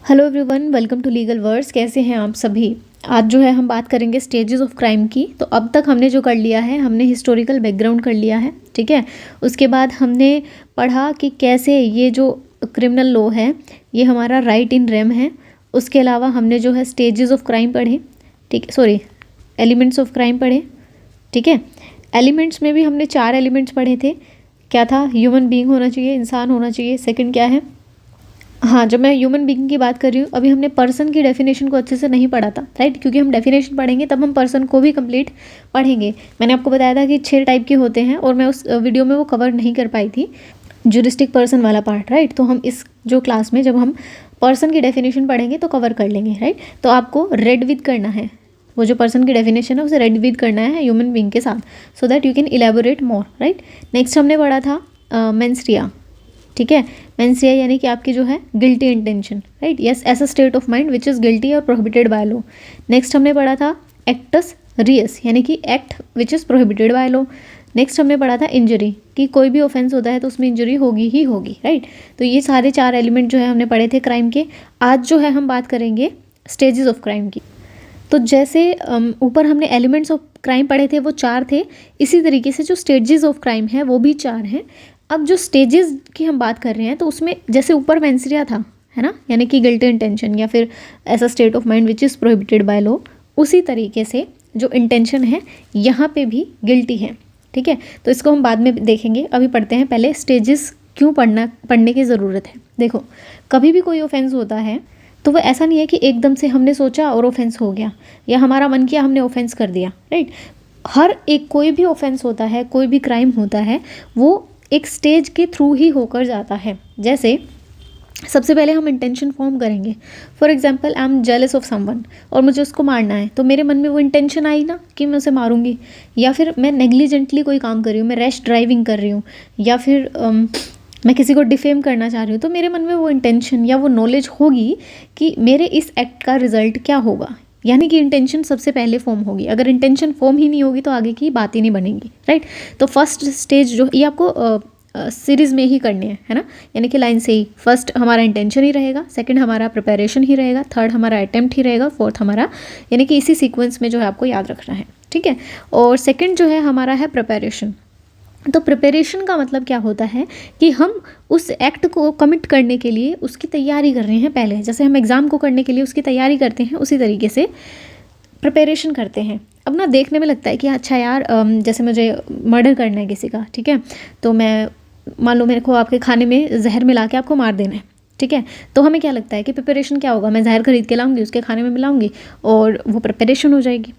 Hello everyone, welcome to legal words. कैसे हैं आप सभी। आज जो है हम बात करेंगे स्टेजेस ऑफ क्राइम की। तो अब तक हमने जो कर लिया है, हमने हिस्टोरिकल बैकग्राउंड कर लिया है, ठीक है। उसके बाद हमने पढ़ा कि कैसे ये जो क्रिमिनल लॉ है ये हमारा राइट इन रेम है। उसके अलावा हमने जो है स्टेजेस ऑफ क्राइम पढ़े, ठीक, सॉरी, एलिमेंट्स ऑफ क्राइम पढ़े, ठीक है। एलिमेंट्स में भी हमने 4 एलिमेंट्स पढ़े थे। क्या था? ह्यूमन बीइंग होना चाहिए, इंसान होना चाहिए। सेकंड क्या है? हाँ, जब मैं ह्यूमन बीइंग की बात कर रही हूँ, अभी हमने पर्सन की डेफिनेशन को अच्छे से नहीं पढ़ा था, राइट, क्योंकि हम डेफिनेशन पढ़ेंगे तब हम पर्सन को भी कंप्लीट पढ़ेंगे। मैंने आपको बताया था कि 6 टाइप के होते हैं और मैं उस वीडियो में वो कवर नहीं कर पाई थी, ज्यूरिस्टिक पर्सन वाला पार्ट, राइट। तो हम इस जो क्लास में जब हम पर्सन की डेफिनेशन पढ़ेंगे तो कवर कर लेंगे, राइट। तो आपको रेड विद करना है, वो जो पर्सन की डेफिनेशन है उसे रेड विद करना है ह्यूमन बीइंग के साथ, so that you can elaborate more, right. Next हमने पढ़ा था मेंस्ट्रिया, ठीक है। मेंस्ट्रिया यानी कि आपकी जो है गिल्टी इंटेंशन, राइट, यस, ऐसा state of mind which is guilty और प्रोहिबिटेड बाय लॉ। नेक्स्ट हमने पढ़ा था एक्टस रियस यानी कि act which is prohibited by law. Next हमने पढ़ा था इंजरी, कि कोई भी ऑफेंस होता है तो उसमें इंजरी होगी ही होगी, राइट। तो ये सारे 4 एलिमेंट जो है हमने पढ़े थे क्राइम के। आज जो है हम बात करेंगे स्टेजेस ऑफ क्राइम की। तो जैसे ऊपर हमने एलिमेंट्स ऑफ क्राइम पढ़े थे वो 4 थे, इसी तरीके से जो स्टेजेस ऑफ क्राइम है वो भी 4 हैं। अब जो स्टेजेस की हम बात कर रहे हैं तो उसमें जैसे ऊपर मेंस्ट्रिया था, है ना, यानी कि गिल्टी इंटेंशन या फिर ऐसा state of mind which is prohibited by law, उसी तरीके से जो इंटेंशन है यहाँ पे भी गिल्टी है, ठीक है। तो इसको हम बाद में देखेंगे, अभी पढ़ते हैं पहले स्टेजेस क्यों पढ़ने की ज़रूरत है। देखो, कभी भी कोई ऑफेंस होता है तो वो ऐसा नहीं है कि एकदम से हमने सोचा और ऑफेंस हो गया, या हमारा मन किया हमने ऑफेंस कर दिया, राइट। हर एक कोई भी ऑफेंस होता है, कोई भी क्राइम होता है, वो एक स्टेज के थ्रू ही होकर जाता है। जैसे सबसे पहले हम इंटेंशन फॉर्म करेंगे। For example, I am jealous of someone और मुझे उसको मारना है, तो मेरे मन में वो इंटेंशन आई ना कि मैं उसे मारूंगी। या फिर मैं नेग्लिजेंटली कोई काम कर रही हूँ, मैं रैश ड्राइविंग कर रही हूँ, या फिर मैं किसी को डिफेम करना चाह रही हूँ, तो मेरे मन में वो इंटेंशन या वो नॉलेज होगी कि मेरे इस एक्ट का रिजल्ट क्या होगा। यानी कि इंटेंशन सबसे पहले फॉर्म होगी। अगर इंटेंशन फॉर्म ही नहीं होगी तो आगे की बात ही नहीं बनेगी, राइट। तो फर्स्ट स्टेज जो ये आपको सीरीज़ में ही करनी है ना, यानी कि लाइन से ही फर्स्ट हमारा इंटेंशन ही रहेगा, सेकंड हमारा प्रिपरेशन ही रहेगा, थर्ड हमारा अटेम्प्ट ही रहेगा, फोर्थ हमारा, यानी कि इसी सीक्वेंस में जो है आपको याद रखना है, ठीक है। और सेकंड जो है हमारा है प्रिपरेशन। तो प्रिपरेशन का मतलब क्या होता है कि हम उस एक्ट को कमिट करने के लिए उसकी तैयारी कर रहे हैं पहले, जैसे हम एग्ज़ाम को करने के लिए उसकी तैयारी करते हैं, उसी तरीके से प्रिपरेशन करते हैं। अब ना देखने में लगता है कि अच्छा यार, जैसे मुझे मर्डर करना है किसी का, ठीक है, तो मैं मान लो मेरे को आपके खाने में जहर मिला के आपको मार देना है, ठीक है। तो हमें क्या लगता है कि प्रिपरेशन क्या होगा, मैं जहर खरीद के लाऊंगी, उसके खाने में मिलाऊंगी और वो प्रिपरेशन हो जाएगी।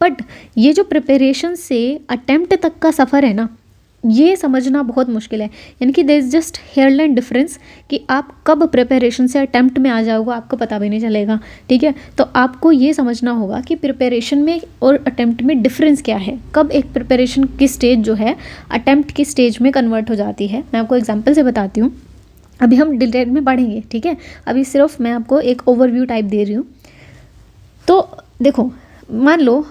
बट ये जो प्रिपरेशन से अटेम्प्ट तक का सफ़र है ना, ये समझना बहुत मुश्किल है। यानी कि there is just hairline difference कि आप कब प्रिपरेशन से अटेम्प्ट में आ जाओगे आपको पता भी नहीं चलेगा, ठीक है। तो आपको ये समझना होगा कि प्रिपरेशन में और अटेम्प्ट में डिफरेंस क्या है, कब एक प्रिपरेशन की स्टेज जो है अटेम्प्ट की स्टेज में कन्वर्ट हो जाती है। मैं आपको एग्जाम्पल से बताती हूँ, अभी हम डिटेल में पढ़ेंगे, ठीक है। अभी सिर्फ मैं आपको एक ओवरव्यू टाइप दे रही हूँ। तो देखो, मान लो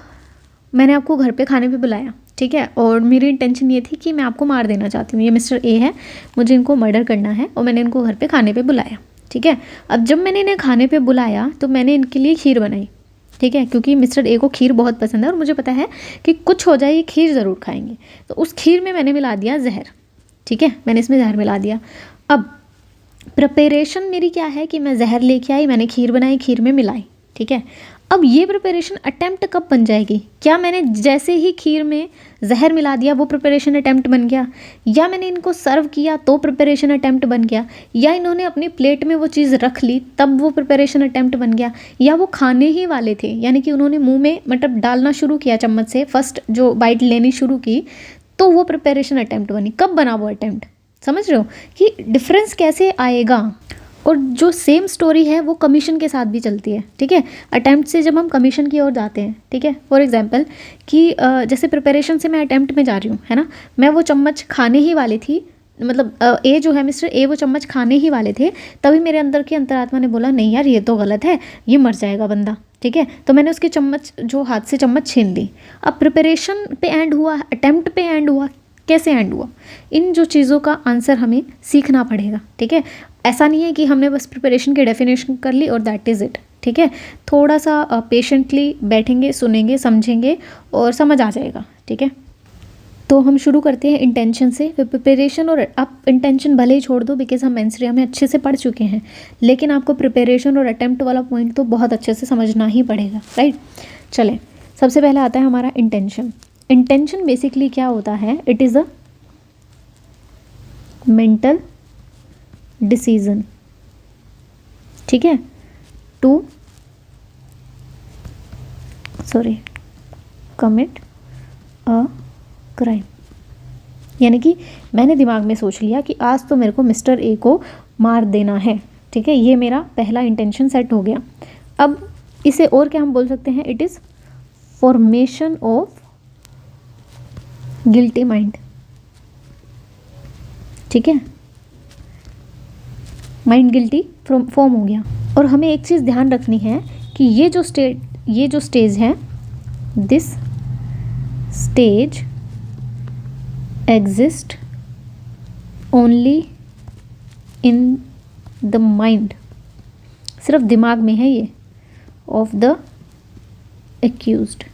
मैंने आपको घर पे खाने पे बुलाया, ठीक है, और मेरी इंटेंशन ये थी कि मैं आपको मार देना चाहती हूँ, ये मिस्टर ए है, मुझे इनको मर्डर करना है और मैंने इनको घर पे खाने पे बुलाया, ठीक है। अब जब मैंने इन्हें खाने पे बुलाया तो मैंने इनके लिए खीर बनाई, ठीक है, क्योंकि मिस्टर ए को खीर बहुत पसंद है और मुझे पता है कि कुछ हो जाए ये खीर ज़रूर खाएंगे। तो उस खीर में मैंने मिला दिया जहर, ठीक है, मैंने इसमें जहर मिला दिया। अब प्रिपरेशन मेरी क्या है कि मैं जहर लेके आई, मैंने खीर बनाई, खीर में मिलाई, ठीक है। अब ये प्रिपरेशन अटेम्प्ट कब बन जाएगी? क्या मैंने जैसे ही खीर में जहर मिला दिया वो प्रिपरेशन अटेम्प्ट बन गया, या मैंने इनको सर्व किया तो प्रिपरेशन अटेम्प्ट बन गया, या इन्होंने अपनी प्लेट में वो चीज़ रख ली तब वो प्रिपरेशन अटेम्प्ट बन गया, या वो खाने ही वाले थे, यानी कि उन्होंने मुंह में मतलब डालना शुरू किया चम्मच से, फर्स्ट जो बाइट लेनी शुरू की, तो वो प्रिपरेशन अटेम्प्ट बनी। कब बना वो अटेम्प्ट? समझ रहे हो कि डिफरेंस कैसे आएगा। और जो सेम स्टोरी है वो कमीशन के साथ भी चलती है, ठीक है। अटेम्प्ट से जब हम कमीशन की ओर जाते हैं, ठीक है, फॉर एग्जांपल कि जैसे प्रिपरेशन से मैं अटेम्प्ट में जा रही हूँ, है ना, मैं वो चम्मच खाने ही वाली थी, मतलब ए जो है मिस्टर ए वो चम्मच खाने ही वाले थे, तभी मेरे अंदर की अंतरात्मा ने बोला नहीं यार ये तो गलत है, ये मर जाएगा बंदा, ठीक है। तो मैंने उसकी चम्मच जो हाथ से चम्मच छीन ली। अब प्रिपरेशन पे एंड हुआ, अटेम्प्ट पे एंड हुआ, कैसे एंड हुआ, इन जो चीज़ों का आंसर हमें सीखना पड़ेगा, ठीक है। ऐसा नहीं है कि हमने बस प्रिपरेशन की डेफिनेशन कर ली और दैट इज़ इट, ठीक है। थोड़ा सा पेशेंटली बैठेंगे, सुनेंगे, समझेंगे और समझ आ जाएगा, ठीक है। तो हम शुरू करते हैं इंटेंशन से। प्रिपरेशन, और आप इंटेंशन भले ही छोड़ दो बिकॉज हम मेंसरिया में अच्छे से पढ़ चुके हैं, लेकिन आपको प्रिपरेशन और अटेम्प्ट वाला पॉइंट तो बहुत अच्छे से समझना ही पड़ेगा, राइट। चलें, सबसे पहले आता है हमारा इंटेंशन। इंटेंशन बेसिकली क्या होता है? It is a mental decision, ठीक है, टू कमिट अ क्राइम। यानी कि मैंने दिमाग में सोच लिया कि आज तो मेरे को मिस्टर ए को मार देना है, ठीक है, ये मेरा पहला इंटेंशन सेट हो गया। अब इसे और क्या हम बोल सकते हैं? It is formation of guilty mind, ठीक है, माइंड गिल्टी फॉर्म हो गया। और हमें एक चीज़ ध्यान रखनी है कि ये जो स्टेज है, this stage exist only in the mind, सिर्फ दिमाग में है ये, ऑफ द एक्यूज्ड।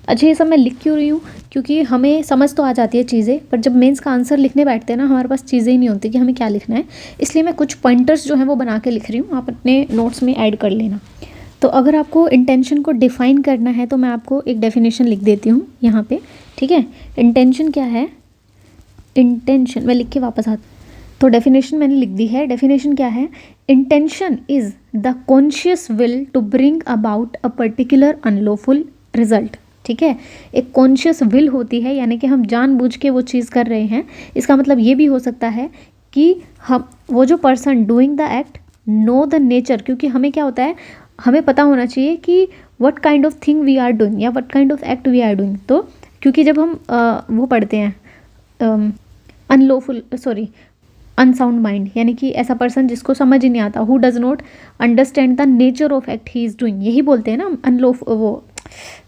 अच्छा, ये सब मैं लिख क्यों रही हूँ? क्योंकि हमें समझ तो आ जाती है चीज़ें, पर जब मेंस का आंसर लिखने बैठते हैं ना, हमारे पास चीज़ें ही नहीं होती कि हमें क्या लिखना है। इसलिए मैं कुछ पॉइंटर्स जो हैं वो बना के लिख रही हूँ, आप अपने नोट्स में ऐड कर लेना। तो अगर आपको इंटेंशन को डिफ़ाइन करना है तो मैं आपको एक डेफिनेशन लिख देती हूँ यहाँ पे, ठीक है। इंटेंशन क्या है? इंटेंशन मैं लिख के वापस आती, तो डेफिनेशन मैंने लिख दी है। डेफिनेशन क्या है? Intention is the conscious will to bring about a particular unlawful result, ठीक है। एक कॉन्शियस विल होती है, यानी कि हम जानबूझ के वो चीज़ कर रहे हैं। इसका मतलब ये भी हो सकता है कि हम, वो जो person doing the act, know the nature, क्योंकि हमें क्या होता है, हमें पता होना चाहिए कि what kind of thing we are doing या what kind of act we are doing. तो क्योंकि जब हम वो पढ़ते हैं अनसाउंड माइंड, यानी कि ऐसा पर्सन जिसको समझ ही नहीं आता, who does not understand the nature of act he is doing, यही बोलते हैं ना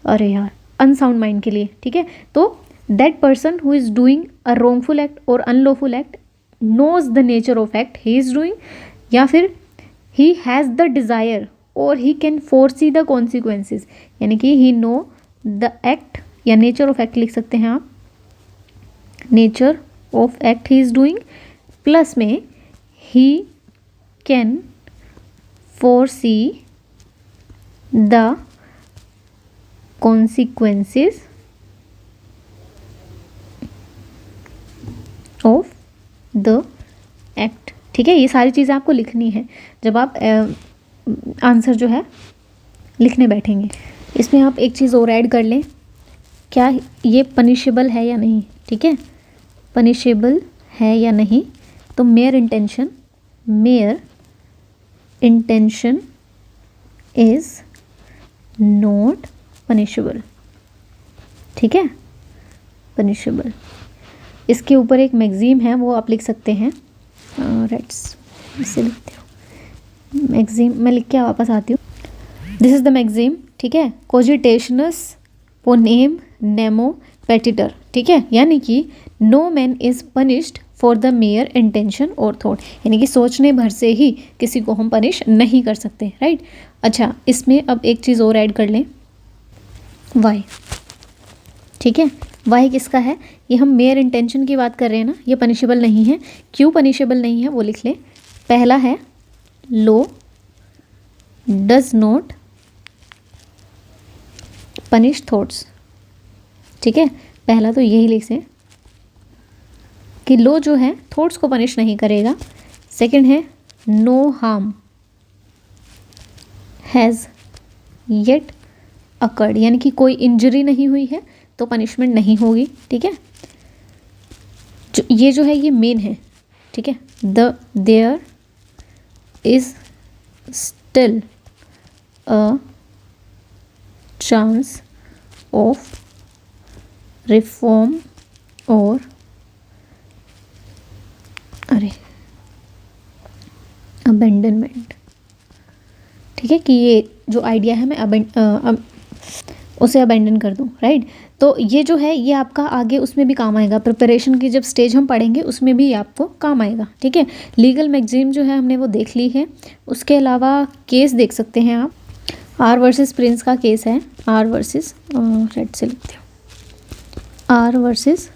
अरे यार, अनसाउंड माइंड के लिए, ठीक है। तो that person who is doing a wrongful act और unlawful act knows the nature of act he is doing, या फिर ही हैज़ द डिज़ायर और he can foresee the consequences, यानी कि ही नो द एक्ट, या nature of act लिख सकते हैं आप, nature of act he is doing, plus में he can foresee the consequences of the act, ठीक है। ये सारी चीज़ें आपको लिखनी है जब आप आंसर जो है लिखने बैठेंगे। इसमें आप एक चीज़ और ऐड कर लें, क्या ये पनिशेबल है या नहीं, ठीक है, पनिशेबल है या नहीं। तो mayor intention is not punishable, ठीक है, पनिशेबल। इसके ऊपर एक मैगज़ीम है, वो आप लिख सकते हैं, राइट्स इसे लिखते हो मैगज़ीम, मैं लिख के वापस आती हूँ। दिस इज़ द मैगज़ीम, ठीक है, कोजिटेशनस पोनेम नेमो पेटिटर, ठीक है, यानी कि no man is punished for the mere intention और थॉट, यानी कि सोचने भर से ही किसी को हम पनिश नहीं कर सकते, राइट। अच्छा, इसमें अब एक चीज़ और ऐड कर लें, वाई, ठीक है। वाई किसका है? ये हम मेयर इंटेंशन की बात कर रहे हैं ना, ये पनिशेबल नहीं है। क्यों पनिशेबल नहीं है वो लिख लें। पहला है law does not punish thoughts, ठीक है, पहला तो यही लिख से कि लॉ जो है थॉट्स को पनिश नहीं करेगा। सेकंड है no harm has yet occurred, यानी कि कोई इंजरी नहीं हुई है तो पनिशमेंट नहीं होगी, ठीक है। ये जो है ये मेन है, ठीक है। There is still a chance of reform और अबेंडनमेंट, ठीक है, कि ये जो आइडिया है मैं उसे अबेंडन कर दूँ, राइट। तो ये जो है ये आपका आगे उसमें भी काम आएगा, प्रिपरेशन की जब स्टेज हम पढ़ेंगे उसमें भी आपको काम आएगा, ठीक है। लीगल मैगजीन जो है हमने वो देख ली है। उसके अलावा केस देख सकते हैं आप, आर वर्सेस प्रिंस का केस है, आर वर्सेस, रेड से लिखते हो, आर वर्सेस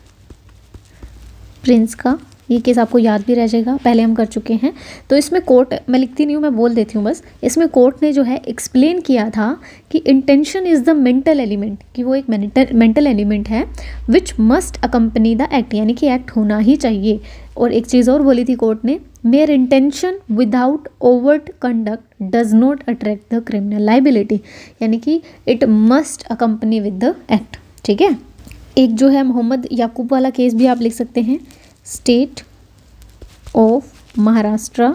प्रिंस का ये केस आपको याद भी रह जाएगा, पहले हम कर चुके हैं। तो इसमें कोर्ट, मैं लिखती नहीं हूँ, मैं बोल देती हूँ बस, इसमें कोर्ट ने जो है एक्सप्लेन किया था कि intention is the mental element, कि वो एक मेंटल एलिमेंट है which must accompany the act, यानी कि एक्ट होना ही चाहिए। और एक चीज़ और बोली थी कोर्ट ने, mayor intention without overt conduct does not attract the criminal liability, यानी कि it must accompany with the act, ठीक है। एक जो है मोहम्मद याकूब वाला केस भी आप लिख सकते हैं, state of Maharashtra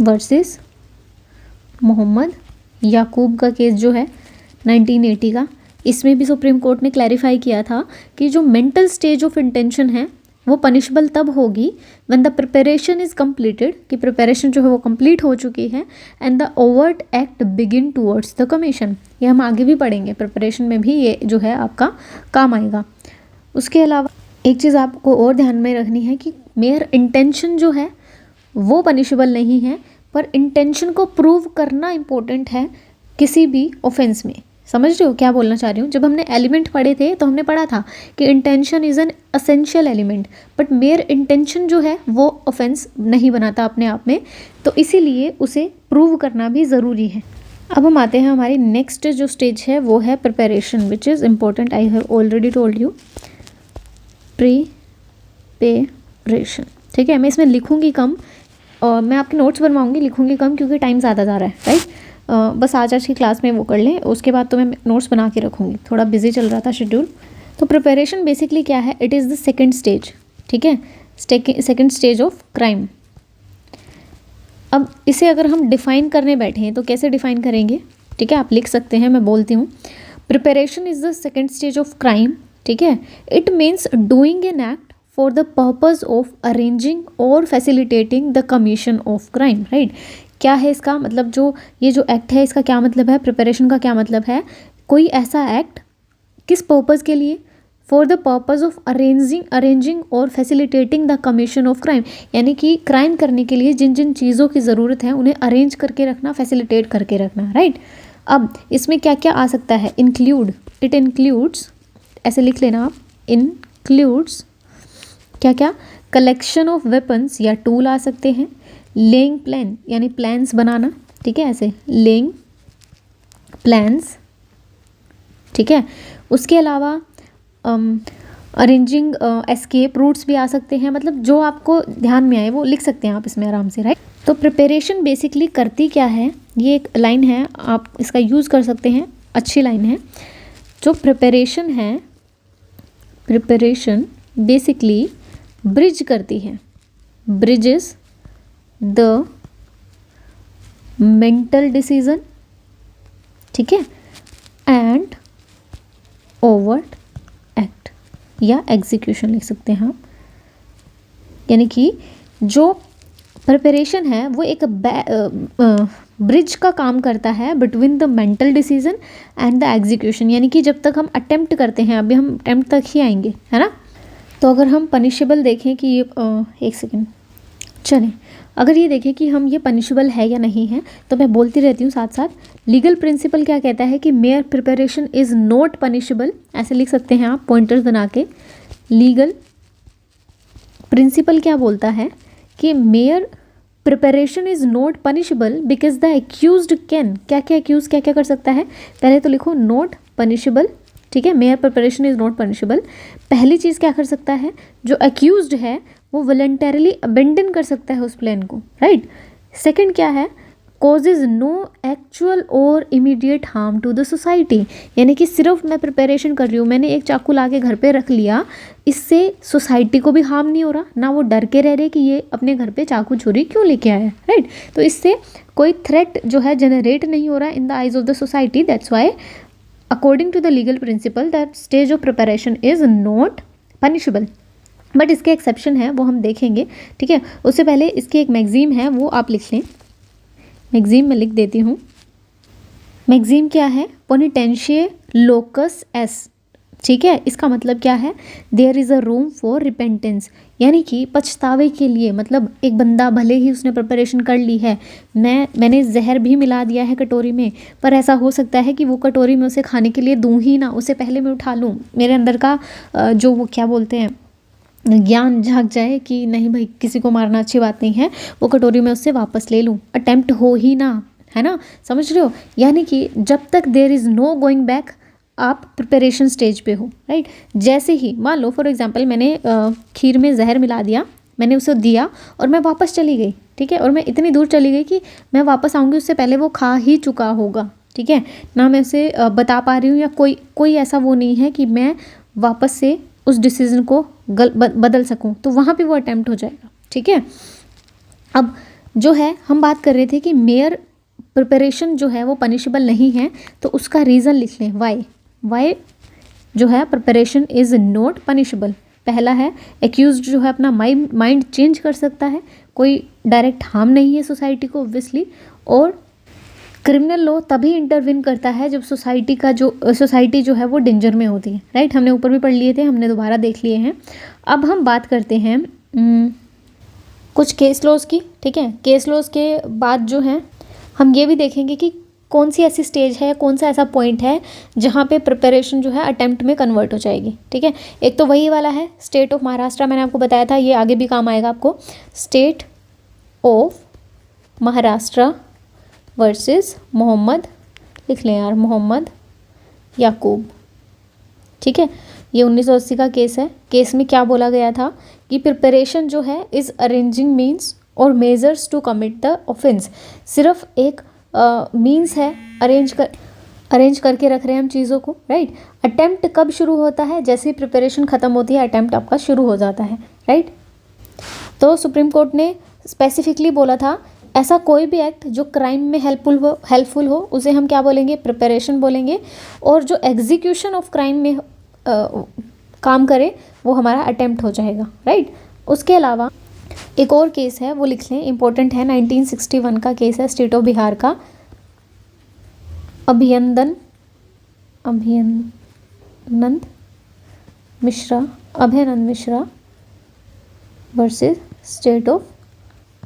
versus Mohammad Yakub का केस जो है 1980 का। इसमें भी सुप्रीम कोर्ट ने क्लैरिफाई किया था कि जो मेंटल स्टेज ऑफ इंटेंशन है वो पनिशबल तब होगी when the preparation is completed, कि प्रिपरेशन जो है वो कंप्लीट हो चुकी है, and the overt act begin towards the commission. ये हम आगे भी पढ़ेंगे, प्रिपरेशन में भी ये जो है आपका काम आएगा। उसके अलावा एक चीज़ आपको और ध्यान में रखनी है कि मेयर इंटेंशन जो है वो पनिशबल नहीं है, पर इंटेंशन को प्रूव करना इम्पोर्टेंट है किसी भी ऑफेंस में। समझ रहे हो क्या बोलना चाह रही हूँ? जब हमने एलिमेंट पढ़े थे तो हमने पढ़ा था कि intention is an essential element, but mayor intention जो है वो ऑफेंस नहीं बनाता अपने आप में, तो इसीलिए उसे प्रूव करना भी ज़रूरी है। अब हम आते हैं हमारी नेक्स्ट जो स्टेज है वो है preparation, which is important, I have already told you, preparation, ठीक है। मैं इसमें लिखूंगी कम और मैं आपके नोट्स बनवाऊंगी, लिखूंगी कम क्योंकि टाइम ज़्यादा जा रहा है, राइट। बस आज की क्लास में वो कर लें, उसके बाद तो मैं नोट्स बना के रखूँगी, थोड़ा बिजी चल रहा था शेड्यूल। तो प्रिपरेशन बेसिकली क्या है, it is the second stage, ठीक है, सेकेंड स्टेज ऑफ क्राइम। अब इसे अगर हम डिफ़ाइन करने बैठे हैं तो कैसे डिफ़ाइन करेंगे, ठीक है, आप लिख सकते हैं, मैं बोलती हूँ। Preparation is the second stage of crime, ठीक है। It means doing an act for the purpose of arranging और facilitating the commission of crime, right. क्या है इसका मतलब, जो ये जो एक्ट है इसका क्या मतलब है, प्रिपरेशन का क्या मतलब है, कोई ऐसा एक्ट किस पर्पज़ के लिए, for the purpose of arranging और facilitating the commission of crime, यानी कि क्राइम करने के लिए जिन जिन चीज़ों की ज़रूरत है उन्हें अरेंज करके रखना, फैसिलिटेट करके रखना, राइट। अब इसमें क्या क्या आ सकता है, इंक्लूड, इट इंक्लूड्स, ऐसे लिख लेना आप, इंक्लूड्स क्या क्या, कलेक्शन ऑफ वेपन्स या टूल आ सकते हैं, लेइंग प्लान यानी प्लान्स बनाना, ठीक है, ऐसे लेइंग प्लान्स, ठीक है। उसके अलावा अरेंजिंग एस्केप रूट्स भी आ सकते हैं, मतलब जो आपको ध्यान में आए वो लिख सकते हैं आप इसमें आराम से, राइट। तो प्रिपरेशन बेसिकली करती क्या है, ये एक लाइन है, आप इसका यूज़ कर सकते हैं, अच्छी लाइन है। जो प्रिपरेशन है, प्रिपरेशन बेसिकली ब्रिज करती है, ब्रिजेस द मेंटल डिसीजन, ठीक है, एंड ओवर्ट एक्ट या एग्जीक्यूशन लिख सकते हैं आप। यानी कि जो प्रिपरेशन है वो एक ब्रिज का काम करता है between the mental decision and the execution, यानी कि जब तक हम अटेम्प्ट करते हैं, अभी हम अटेम्प्ट तक ही आएंगे, है ना। तो अगर हम पनिशेबल देखें कि ये एक सेकेंड चलें, अगर ये देखें कि हम ये पनिशेबल है या नहीं है, तो मैं बोलती रहती हूँ साथ साथ, लीगल प्रिंसिपल क्या कहता है कि mayor preparation is not punishable, ऐसे लिख सकते हैं आप पॉइंटर्स बना के। लीगल प्रिंसिपल क्या बोलता है कि mayor preparation is not punishable because the accused can, क्या क्या एक्यूज क्या क्या कर सकता है, पहले तो लिखो नॉट पनिशेबल, ठीक है, mayor preparation is not punishable. पहली चीज़ क्या कर सकता है, जो एक्यूज्ड है वो वॉलंटरली अबेंडन कर सकता है उस प्लान को, राइट। सेकंड क्या है, कॉजेज नो एक्चुअल और immediate harm to the society, यानी कि सिर्फ मैं प्रिपरेशन कर रही हूँ, मैंने एक चाकू ला के घर पे रख लिया, इससे सोसाइटी को भी हार्म नहीं हो रहा, ना वो डर के रह रहे कि ये अपने घर पे चाकू छुरी क्यों लेके आया, राइट। तो इससे कोई थ्रेट जो है जनरेट नहीं हो रहा in the eyes of the society, that's why according to the legal principle that stage of preparation is not punishable. But इसके एक्सेप्शन है, वो हम देखेंगे, ठीक है। उससे पहले इसकी एक मैगजीम है वो आप लिख लें, मैगजीम में लिख देती हूँ, मैक्सिम क्या है? पोनिटेंशिये लोकस एस, ठीक है। इसका मतलब क्या है? There is a room for repentance, यानी कि पछतावे के लिए। मतलब एक बंदा भले ही उसने प्रिपरेशन कर ली है, मैंने जहर भी मिला दिया है कटोरी में, पर ऐसा हो सकता है कि वो कटोरी में उसे खाने के लिए दूं ही ना, उसे पहले मैं उठा लूँ, मेरे अंदर का जो वो क्या बोलते हैं ज्ञान झाग जाए कि नहीं भाई किसी को मारना अच्छी बात नहीं है, वो कटोरी में उससे वापस ले लूँ, अटेम्प्ट हो ही ना, है ना, समझ रहे हो। यानी कि जब तक there is no going back, आप प्रिपरेशन स्टेज पे हो, राइट। जैसे ही मान लो फॉर एग्जांपल मैंने खीर में जहर मिला दिया, मैंने उसे दिया और मैं वापस चली गई, ठीक है, और मैं इतनी दूर चली गई कि मैं वापस आऊँगी उससे पहले वो खा ही चुका होगा, ठीक है ना, मैं उसे बता पा रही हूँ, या कोई ऐसा वो नहीं है कि मैं वापस से उस डिसीज़न को बदल सकूँ, तो वहाँ पे वो अटैम्प्ट हो जाएगा, ठीक है। अब जो है हम बात कर रहे थे कि मेयर प्रिपरेशन जो है वो पनिशेबल नहीं है, तो उसका रीज़न लिख लें, वाई जो है प्रिपरेशन इज़ नॉट पनिशेबल। पहला है एक्यूज जो है अपना माइंड चेंज कर सकता है, कोई डायरेक्ट हार्म नहीं है सोसाइटी को ऑब्वियसली, और क्रिमिनल लॉ तभी इंटरवीन करता है जब सोसाइटी जो है वो डेंजर में होती है, राइट। हमने ऊपर भी पढ़ लिए थे, हमने दोबारा देख लिए हैं। अब हम बात करते हैं कुछ केस लॉज की, ठीक है। केस लॉज के बाद जो है हम ये भी देखेंगे कि कौन सी ऐसी स्टेज है, कौन सा ऐसा पॉइंट है जहाँ पे प्रिपरेशन जो है अटेम्प्ट में कन्वर्ट हो जाएगी, ठीक है। एक तो वही वाला है स्टेट ऑफ महाराष्ट्र, मैंने आपको बताया था, ये आगे भी काम आएगा आपको। State of Maharashtra versus Mohammad, लिख लें यार, मोहम्मद याकूब, ठीक है। ये 1980 का केस है। केस में क्या बोला गया था कि प्रिपरेशन जो है इज़ अरेंजिंग मीन्स और measures to commit the offence. सिर्फ एक मीन्स है, अरेंज करके रख रहे हैं हम चीज़ों को, राइट। अटेम्प्ट कब शुरू होता है? जैसे ही प्रिपरेशन ख़त्म होती है अटेम्प्ट आपका शुरू हो जाता है, राइट। तो सुप्रीम कोर्ट ने स्पेसिफिकली बोला था ऐसा कोई भी एक्ट जो क्राइम में हेल्पफुल हो उसे हम क्या बोलेंगे? प्रिपरेशन बोलेंगे, और जो एग्जीक्यूशन ऑफ क्राइम में काम करे वो हमारा अटेम्प्ट हो जाएगा, राइट। उसके अलावा एक और केस है वो लिख लें, इंपॉर्टेंट है, 1961 का केस है, स्टेट ऑफ बिहार का, अभिनंदन Mishra versus state of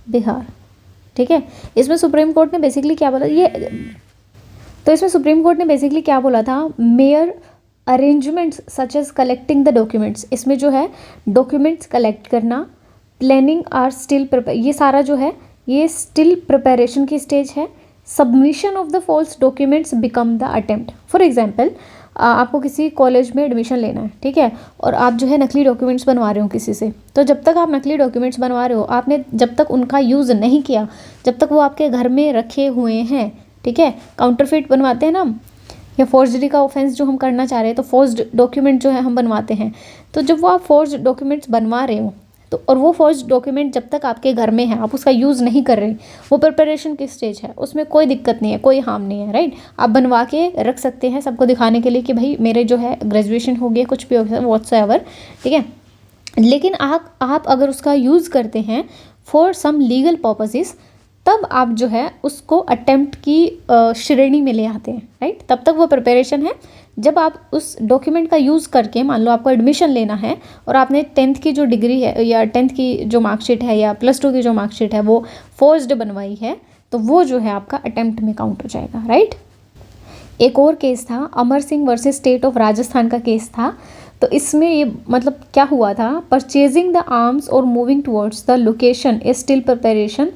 Bihar, ठीक है। इसमें सुप्रीम कोर्ट ने बेसिकली क्या बोला, इसमें सुप्रीम कोर्ट ने बेसिकली क्या बोला था, mere arrangements such as collecting the documents, इसमें जो है डॉक्यूमेंट्स कलेक्ट करना, प्लानिंग आर स्टिल प्रिपेयर, ये सारा जो है ये स्टिल प्रिपरेशन की स्टेज है। Submission of the false documents become the attempt. For example आपको किसी कॉलेज में एडमिशन लेना है, ठीक है, और आप जो है नकली डॉक्यूमेंट्स बनवा रहे हो किसी से, तो जब तक आप नकली डॉक्यूमेंट्स बनवा रहे हो, आपने जब तक उनका यूज़ नहीं किया, जब तक वो आपके घर में रखे हुए हैं, ठीक है, काउंटरफिट बनवाते हैं ना हम, या फोर्जरी का ऑफेंस जो हम करना चाह रहे हैं, तो फोर्ज्ड डॉक्यूमेंट जो है हम बनवाते हैं। तो जब वो आप फोर्ज्ड डॉक्यूमेंट्स बनवा रहे हो, तो और वो फोर्ज्ड डॉक्यूमेंट जब तक आपके घर में है, आप उसका यूज़ नहीं कर रहे, वो प्रिपरेशन की स्टेज है, उसमें कोई दिक्कत नहीं है, कोई हार्म नहीं है, राइट। आप बनवा के रख सकते हैं सबको दिखाने के लिए कि भाई मेरे जो है ग्रेजुएशन हो गया, कुछ भी हो गया व्हाट्सएवर, ठीक है। लेकिन आप अगर उसका यूज़ करते हैं फॉर सम लीगल पर्पसेस, तब आप जो है उसको अटेम्प्ट की श्रेणी में ले आते हैं, राइट। तब तक वो प्रिपरेशन है। जब आप उस डॉक्यूमेंट का यूज़ करके, मान लो आपको एडमिशन लेना है और आपने 10th की जो डिग्री है या 10th की जो मार्कशीट है या +2 की जो मार्कशीट है वो फोर्स्ड बनवाई है, तो वो जो है आपका अटेम्प्ट में काउंट हो जाएगा, राइट। एक और केस था Amar Singh versus state of Rajasthan का केस था। तो इसमें ये मतलब क्या हुआ था, परचेजिंग द आर्म्स और moving towards the location is still preparation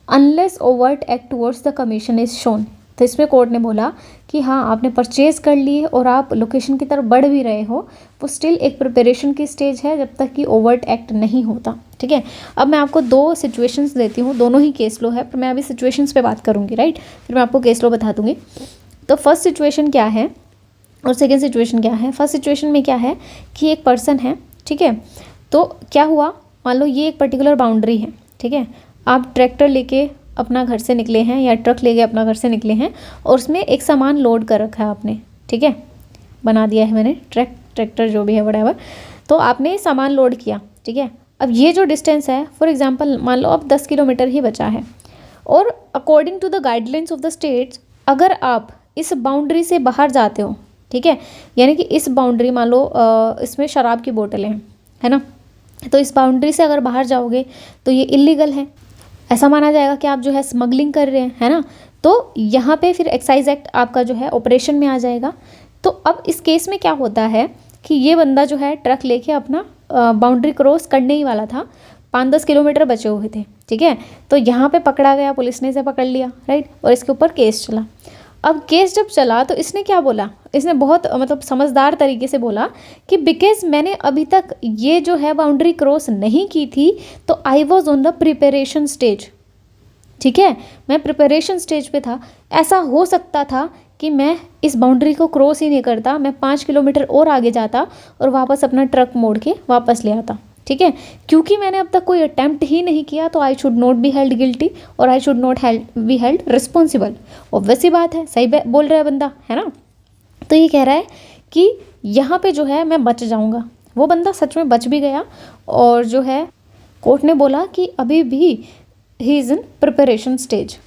unless overt act towards the commission is shown. तो इसमें कोर्ट ने बोला कि हाँ आपने परचेज कर ली है और आप लोकेशन की तरफ बढ़ भी रहे हो, वो स्टिल एक प्रिपरेशन की स्टेज है जब तक कि ओवर्ट एक्ट नहीं होता, ठीक है। अब मैं आपको 2 सिचुएशंस देती हूँ, दोनों ही केस लो है, पर मैं अभी सिचुएशंस पे बात करूँगी, राइट, फिर मैं आपको केस लो बता दूँगी। तो फर्स्ट सिचुएशन क्या है और सेकेंड सिचुएशन क्या है। फर्स्ट सिचुएशन में क्या है कि एक पर्सन है, ठीक है, तो क्या हुआ, मान लो ये एक पर्टिकुलर बाउंड्री है, ठीक है, आप ट्रैक्टर लेके अपना घर से निकले हैं या ट्रक लेके अपना घर से निकले हैं और उसमें एक सामान लोड कर रखा है आपने, ठीक है, बना दिया है मैंने ट्रैक्टर जो भी है व्हाटएवर, तो आपने सामान लोड किया, ठीक है। अब ये जो डिस्टेंस है फॉर एग्जांपल मान लो अब 10 किलोमीटर ही बचा है, और according to the guidelines of the states अगर आप इस बाउंड्री से बाहर जाते हो, ठीक है, यानी कि इस बाउंड्री, मान लो इसमें शराब की बोतलें हैं, है ना, तो इस बाउंड्री से अगर बाहर जाओगे तो ये इलीगल है, ऐसा माना जाएगा कि आप जो है स्मगलिंग कर रहे हैं, है ना। तो यहाँ पे फिर एक्साइज एक्ट आपका जो है ऑपरेशन में आ जाएगा। तो अब इस केस में क्या होता है कि ये बंदा जो है ट्रक लेके अपना बाउंड्री क्रॉस करने ही वाला था, 5-10 किलोमीटर बचे हुए थे, ठीक है। तो यहाँ पे पकड़ा गया, पुलिस ने इसे पकड़ लिया, राइट, और इसके ऊपर केस चला। अब केस जब चला तो इसने क्या बोला, इसने बहुत मतलब समझदार तरीके से बोला कि बिकॉज मैंने अभी तक ये जो है बाउंड्री क्रॉस नहीं की थी, तो I was on the preparation stage, ठीक है, मैं प्रिपरेशन स्टेज पे था। ऐसा हो सकता था कि मैं इस बाउंड्री को क्रॉस ही नहीं करता, मैं 5 किलोमीटर और आगे जाता और वापस अपना ट्रक मोड़ के वापस ले आता, ठीक है। क्योंकि मैंने अब तक कोई अटैम्प्ट ही नहीं किया, तो I should not be held guilty और I should not be held responsible. Obvious सी बात है, सही बोल रहा है बंदा, है ना। तो ये कह रहा है कि यहाँ पे जो है मैं बच जाऊँगा। वो बंदा सच में बच भी गया, और जो है कोर्ट ने बोला कि अभी भी he is in preparation stage.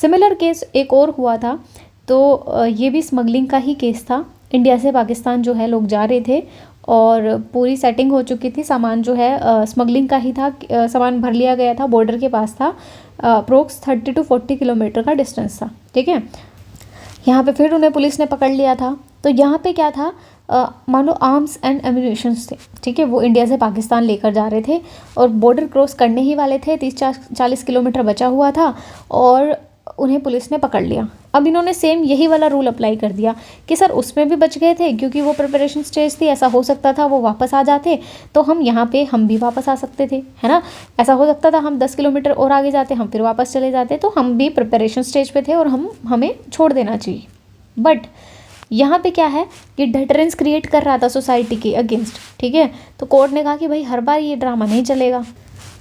Similar case एक और हुआ था, तो ये भी स्मगलिंग का ही केस था। इंडिया से पाकिस्तान जो है लोग जा रहे थे और पूरी सेटिंग हो चुकी थी, सामान जो है स्मगलिंग का ही था, सामान भर लिया गया था, बॉर्डर के पास था, अप्रोक्स 30 to 40 किलोमीटर का डिस्टेंस था, ठीक है। यहाँ पे फिर उन्हें पुलिस ने पकड़ लिया था। तो यहाँ पे क्या था, मान लो आर्म्स एंड एम्यूनिशंस थे, ठीक है, वो इंडिया से पाकिस्तान लेकर जा रहे थे और बॉर्डर क्रॉस करने ही वाले थे, 30-40 किलोमीटर बचा हुआ था और उन्हें पुलिस ने पकड़ लिया। अब इन्होंने सेम यही वाला रूल अप्लाई कर दिया कि सर उसमें भी बच गए थे क्योंकि वो प्रिपरेशन स्टेज थी, ऐसा हो सकता था वो वापस आ जाते, तो हम यहाँ पे हम भी वापस आ सकते थे, है ना। ऐसा हो सकता था हम 10 किलोमीटर और आगे जाते, हम फिर वापस चले जाते, तो हम भी प्रिपरेशन स्टेज पे थे और हमें छोड़ देना चाहिए। बट यहाँ पे क्या है कि डिटरेंस क्रिएट कर रहा था सोसाइटी के अगेंस्ट, ठीक है। तो कोर्ट ने कहा कि भाई हर बार ये ड्रामा नहीं चलेगा।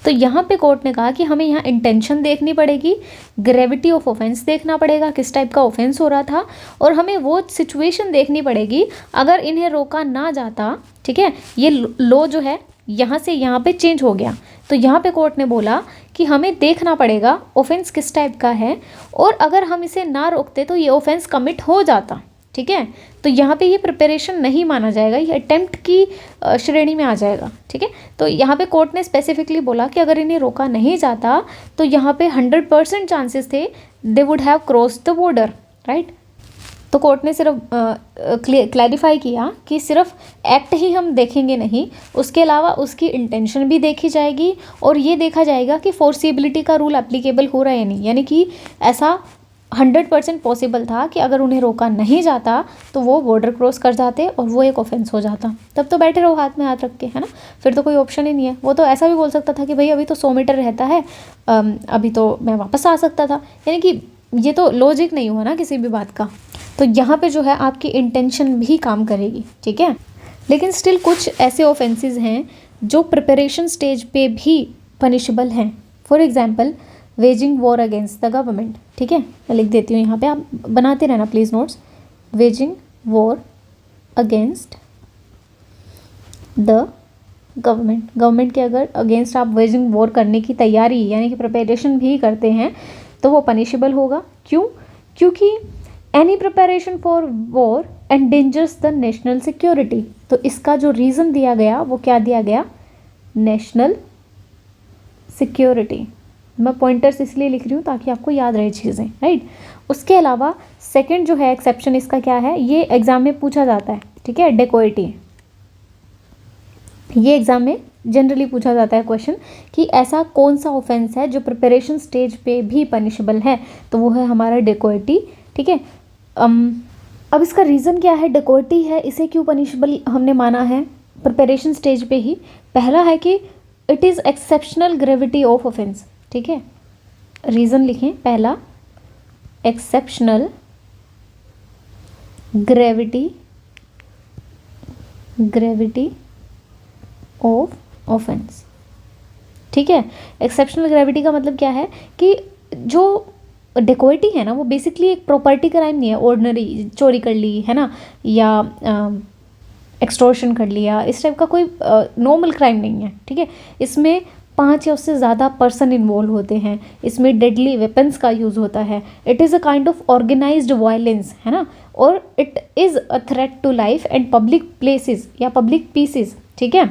तो यहाँ पे कोर्ट ने कहा कि हमें यहाँ इंटेंशन देखनी पड़ेगी, ग्रेविटी ऑफ ऑफेंस देखना पड़ेगा, किस टाइप का ऑफेंस हो रहा था, और हमें वो सिचुएशन देखनी पड़ेगी अगर इन्हें रोका ना जाता, ठीक है। ये लॉ जो है यहाँ से यहाँ पे चेंज हो गया, तो यहाँ पे कोर्ट ने बोला कि हमें देखना पड़ेगा ऑफेंस किस टाइप का है, और अगर हम इसे ना रोकते तो ये ऑफेंस कमिट हो जाता, ठीक है। तो यहाँ पे ये प्रिपरेशन नहीं माना जाएगा, ये अटेम्प्ट की श्रेणी में आ जाएगा, ठीक है। तो यहाँ पे कोर्ट ने स्पेसिफिकली बोला कि अगर इन्हें रोका नहीं जाता तो यहाँ पे 100% चांसेस थे they would have cross the border, right. तो कोर्ट ने सिर्फ क्लैरिफाई किया कि सिर्फ एक्ट ही हम देखेंगे नहीं, उसके अलावा उसकी इंटेंशन भी देखी जाएगी और ये देखा जाएगा कि फोर्सिबिलिटी का रूल एप्लीकेबल हो रहा है या नहीं, यानी कि ऐसा 100% पॉसिबल था कि अगर उन्हें रोका नहीं जाता तो वो बॉर्डर क्रॉस कर जाते और वो एक ऑफेंस हो जाता। तब तो बैठे रहो हाथ में हाथ रख के, है ना, फिर तो कोई ऑप्शन ही नहीं है। वो तो ऐसा भी बोल सकता था कि भाई अभी तो 100 मीटर रहता है, अभी तो मैं वापस आ सकता था, यानी कि ये तो लॉजिक नहीं हुआ ना किसी भी बात का। तो यहाँ पे जो है आपकी इंटेंशन भी काम करेगी, ठीक है। लेकिन स्टिल कुछ ऐसे ऑफेंसेस हैं जो प्रिपरेशन स्टेज पे भी पनिशेबल हैं। For example waging war against the government, ठीक है, मैं लिख देती हूँ यहाँ पे, आप बनाते रहना please notes. Waging war against the government के अगर अगेंस्ट आप वेजिंग वॉर करने की तैयारी यानी कि प्रिपरेशन भी करते हैं तो वो पनिशेबल होगा। क्यों? क्योंकि any preparation for war endangers the national security. तो इसका जो रीज़न दिया गया वो क्या दिया गया, नेशनल सिक्योरिटी। मैं पॉइंटर्स इसलिए लिख रही हूँ ताकि आपको याद रहे चीज़ें, राइट। उसके अलावा सेकंड जो है एक्सेप्शन इसका क्या है, ये एग्जाम में पूछा जाता है, ठीक है, डेकोइटी। ये एग्जाम में जनरली पूछा जाता है क्वेश्चन कि ऐसा कौन सा ऑफेंस है जो प्रिपरेशन स्टेज पे भी पनिशेबल है, तो वो है हमारा डेकोइटी, ठीक है। अब इसका रीज़न क्या है, डेकोइटी है, इसे क्यों पनिशेबल हमने माना है प्रिपरेशन स्टेज पे ही। पहला है कि it is exceptional gravity of offence, ठीक है, रीज़न लिखें पहला, एक्सेप्शनल ग्रेविटी ऑफ ऑफेंस, ठीक है। एक्सेप्शनल ग्रेविटी का मतलब क्या है कि जो डेकोइटी है ना वो बेसिकली एक प्रॉपर्टी क्राइम नहीं है, ऑर्डिनरी चोरी कर ली है ना, या एक्सटॉर्शन कर लिया, इस टाइप का कोई नॉर्मल क्राइम नहीं है, ठीक है। इसमें 5 या उससे ज़्यादा पर्सन इन्वॉल्व होते हैं, इसमें डेडली वेपन्स का यूज़ होता है, it is a kind of organised violence, है ना, और it is a threat to life and public places या पब्लिक पीसेस, ठीक है।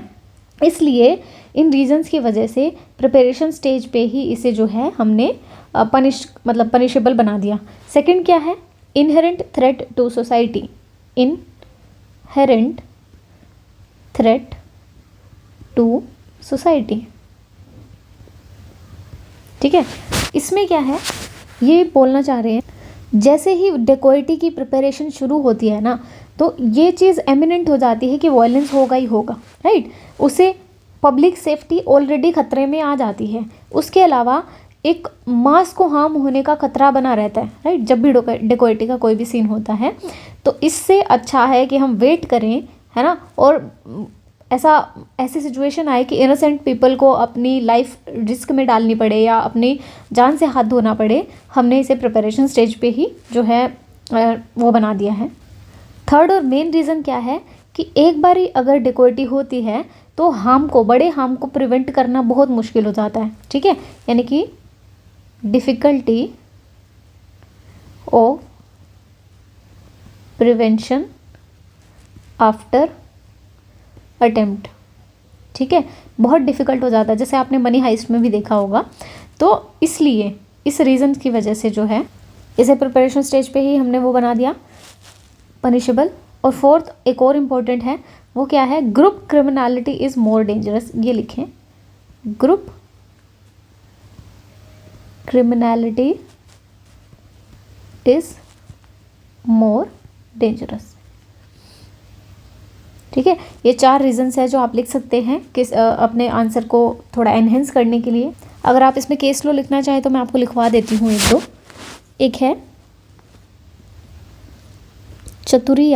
इसलिए इन रीजंस की वजह से प्रिपरेशन स्टेज पे ही इसे जो है हमने पनिशेबल बना दिया। सेकंड क्या है, inherent threat to society, inherent threat to society, ठीक है। इसमें क्या है, ये बोलना चाह रहे हैं जैसे ही डेकोइटी की प्रिपरेशन शुरू होती है ना, तो ये चीज़ एमिनेंट हो जाती है कि वायलेंस होगा ही होगा, राइट। उसे पब्लिक सेफ्टी ऑलरेडी खतरे में आ जाती है, उसके अलावा एक मास को हार्म होने का खतरा बना रहता है, राइट, जब भी डेकोइटी का कोई भी सीन होता है। तो इससे अच्छा है कि हम वेट करें, है ना, और ऐसी सिचुएशन आए कि इनोसेंट पीपल को अपनी लाइफ रिस्क में डालनी पड़े या अपनी जान से हाथ धोना पड़े, हमने इसे प्रिपरेशन स्टेज पे ही जो है वो बना दिया है। थर्ड और मेन रीज़न क्या है कि एक बारी अगर डेकोइटी होती है तो बड़े हार्म को प्रिवेंट करना बहुत मुश्किल हो जाता है, ठीक है, यानी कि difficulty of prevention after attempt, ठीक है, बहुत डिफ़िकल्ट हो जाता है, जैसे आपने मनी हाइस्ट में भी देखा होगा। तो इसलिए इस रीज़न की वजह से जो है इसे प्रिपरेशन स्टेज पे ही हमने वो बना दिया पनिशेबल। और फोर्थ एक और इम्पोर्टेंट है, वो क्या है, group criminality is more dangerous, ये लिखें, group criminality is more dangerous, ठीक है। ये 4 रीजंस है जो आप लिख सकते हैं अपने आंसर को थोड़ा एनहेंस करने के लिए। अगर आप इसमें केस लो लिखना चाहें तो मैं आपको लिखवा देती हूँ एक दो। एक है Chaturi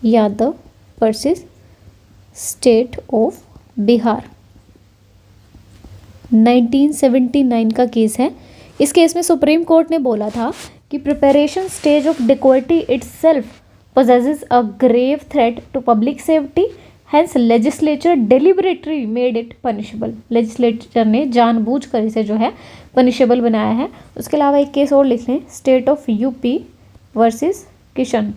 Yadav versus state of Bihar, 1979 का केस है। इस केस में सुप्रीम कोर्ट ने बोला था कि preparation stage of dacoity itself possesses a grave threat to public safety, hence legislature deliberately made it punishable। Legislature ने जानबूझकर इसे जो है पनिशेबल बनाया है। उसके अलावा एक केस और लिख लें, state of UP versus Kishan,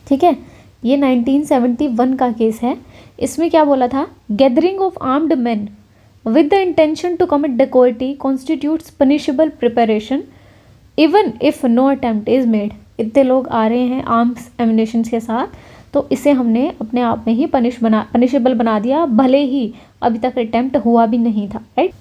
ठीक है, ये 1971 का केस है। इसमें क्या बोला था, gathering of armed man with the intention to commit dacoity constitutes punishable preparation even if no attempt is made। इतने लोग आ रहे हैं आर्म्स एमिनेशन के साथ, तो इसे हमने अपने आप में ही पनिशेबल बना दिया, भले ही अभी तक अटेम्प्ट हुआ भी नहीं था, राइट।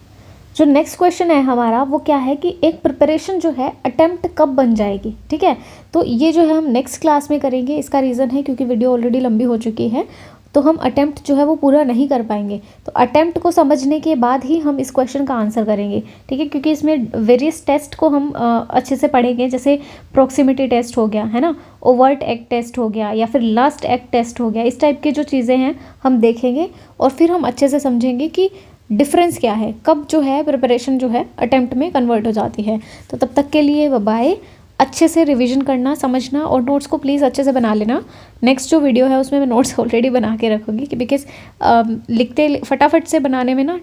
जो नेक्स्ट क्वेश्चन है हमारा वो क्या है कि एक प्रिपरेशन जो है अटेम्प्ट कब बन जाएगी, ठीक है। तो ये जो है हम नेक्स्ट क्लास में करेंगे। इसका रीज़न है क्योंकि वीडियो ऑलरेडी लंबी हो चुकी है, तो हम अटेम्प्ट जो है वो पूरा नहीं कर पाएंगे। तो अटेम्प्ट को समझने के बाद ही हम इस क्वेश्चन का आंसर करेंगे, ठीक है, क्योंकि इसमें वेरियस टेस्ट को हम अच्छे से पढ़ेंगे, जैसे प्रॉक्सिमिटी टेस्ट हो गया, है ना, ओवर्ट एक्ट टेस्ट हो गया, या फिर लास्ट एक्ट टेस्ट हो गया। इस टाइप के जो चीज़ें हैं हम देखेंगे और फिर हम अच्छे से समझेंगे कि डिफरेंस क्या है, कब जो है प्रिपरेशन जो है अटेम्प्ट में कन्वर्ट हो जाती है। तो तब तक के लिए बाय। अच्छे से रिवीजन करना, समझना और नोट्स को प्लीज़ अच्छे से बना लेना। नेक्स्ट जो वीडियो है उसमें मैं नोट्स ऑलरेडी बना के रखूँगी कि बिकॉज लिखते फटाफट से बनाने में ना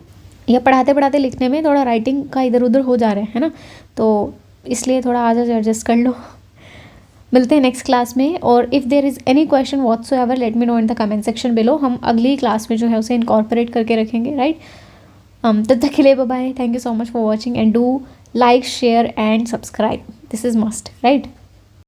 या पढ़ाते पढ़ाते लिखने में थोड़ा राइटिंग का इधर उधर हो जा रहे हैं ना, तो इसलिए थोड़ा आज एडजस्ट कर लो। मिलते हैं नेक्स्ट क्लास में, और if there is any question whatsoever let me know in the comment section below. हम अगली क्लास में जो है उसे इनकॉर्पोरेट करके रखेंगे, राइट। तब तक के लिए bye, thank you so much for watching and do like, share and subscribe. This is must, right?